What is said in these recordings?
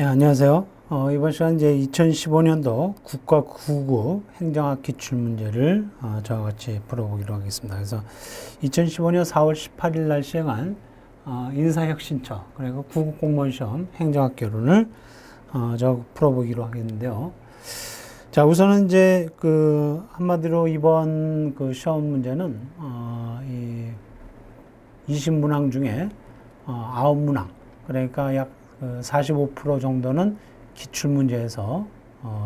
네, 안녕하세요. 이번 시간 이제 2015년도 국가 9급 행정학 기출문제를 저와 같이 풀어보기로 하겠습니다. 그래서 2015년 4월 18일 날 시행한 인사혁신처, 그리고 9급 공무원 시험 행정학 개론을 저 풀어보기로 하겠는데요. 자, 우선은 이제 한마디로 이번 시험 문제는 이 20문항 중에 9문항, 그러니까 약 45% 정도는 기출문제에서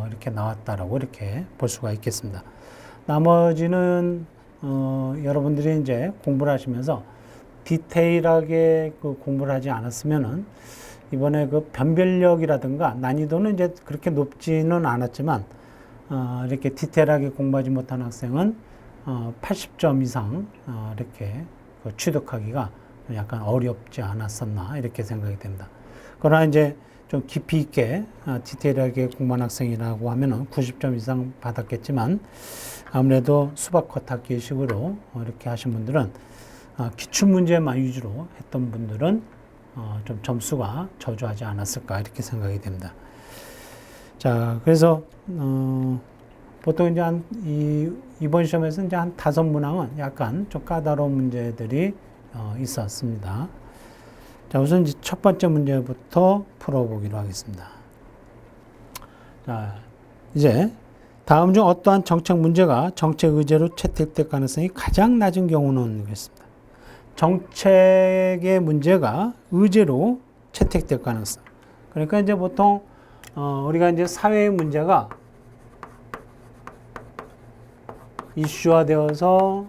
이렇게 나왔다라고 이렇게 볼 수가 있겠습니다. 나머지는 여러분들이 이제 공부를 하시면서 디테일하게 공부를 하지 않았으면은 이번에 변별력이라든가 난이도는 이제 그렇게 높지는 않았지만 이렇게 디테일하게 공부하지 못한 학생은 80점 이상 이렇게 취득하기가 약간 어렵지 않았었나 이렇게 생각이 됩니다. 그러나 이제 좀 깊이 있게 디테일하게 공부한 학생이라고 하면은 90점 이상 받았겠지만 아무래도 수박 겉핥기식으로 이렇게 하신 분들은 기출문제만 위주로 했던 분들은 좀 점수가 저조하지 않았을까 이렇게 생각이 됩니다. 자, 그래서 보통 이제 이번 시험에서 이제 한 5문항은 약간 좀 까다로운 문제들이 있었습니다. 자, 우선 이제 첫 번째 문제부터 풀어보기로 하겠습니다. 자, 이제 다음 중 어떠한 정책 문제가 정책 의제로 채택될 가능성이 가장 낮은 경우는 이겠습니다. 정책의 문제가 의제로 채택될 가능성. 그러니까 이제 보통 우리가 이제 사회의 문제가 이슈화되어서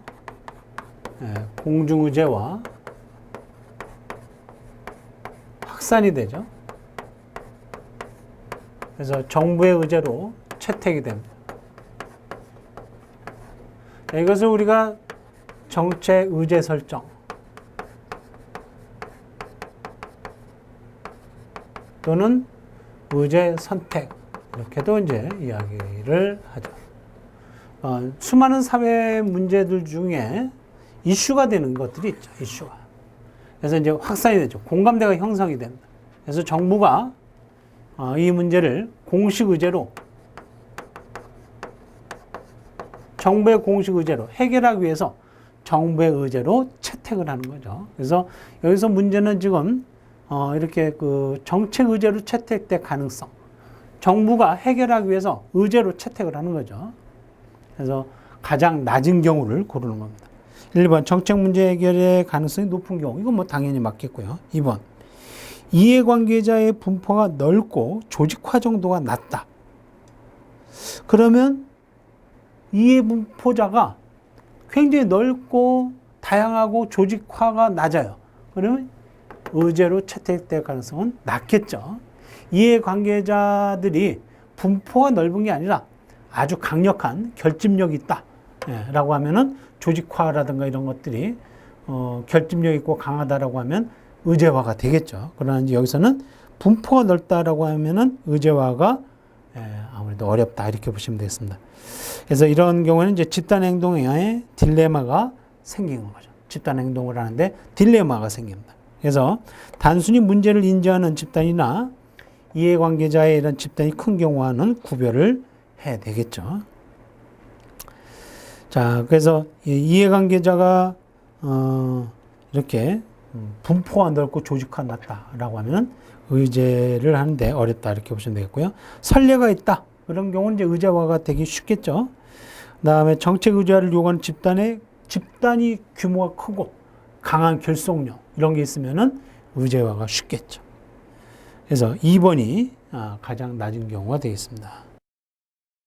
공중의제와 확산이 되죠. 그래서 정부의 의제로 채택이 됩니다. 이것을 우리가 정책 의제 설정 또는 의제 선택 이렇게도 이제 이야기를 하죠. 수많은 사회 문제들 중에 이슈가 되는 것들이 있죠. 이슈가. 그래서 이제 확산이 되죠. 공감대가 형성이 됩니다. 그래서 정부가 이 문제를 공식 의제로, 정부의 공식 의제로 해결하기 위해서 정부의 의제로 채택을 하는 거죠. 그래서 여기서 문제는 지금 이렇게 정책 의제로 채택될 가능성, 정부가 해결하기 위해서 의제로 채택을 하는 거죠. 그래서 가장 낮은 경우를 고르는 겁니다. 1번 정책 문제 해결의 가능성이 높은 경우, 이건 뭐 당연히 맞겠고요. 2번 이해관계자의 분포가 넓고 조직화 정도가 낮다. 그러면 이해분포자가 굉장히 넓고 다양하고 조직화가 낮아요. 그러면 의제로 채택될 가능성은 낮겠죠. 이해관계자들이 분포가 넓은 게 아니라 아주 강력한 결집력이 있다 라고 하면은 조직화라든가 이런 것들이 결집력 있고 강하다라고 하면 의제화가 되겠죠. 그러나 이제 여기서는 분포가 넓다라고 하면은 의제화가 아무래도 어렵다 이렇게 보시면 되겠습니다. 그래서 이런 경우에는 이제 집단 행동에 딜레마가 생기는 거죠. 집단 행동을 하는데 딜레마가 생깁니다. 그래서 단순히 문제를 인지하는 집단이나 이해관계자의 이런 집단이 큰 경우와는 구별을 해야 되겠죠. 자, 그래서 이해관계자가 이렇게 분포가 넓고 조직화 낮다라고 하면 의제를 하는데 어렵다 이렇게 보시면 되겠고요. 선례가 있다. 그런 경우는 이제 의제화가 되기 쉽겠죠. 그다음에 정책 의제화를 요구하는 집단이 규모가 크고 강한 결속력 이런 게 있으면은 의제화가 쉽겠죠. 그래서 2번이 가장 낮은 경우가 되겠습니다.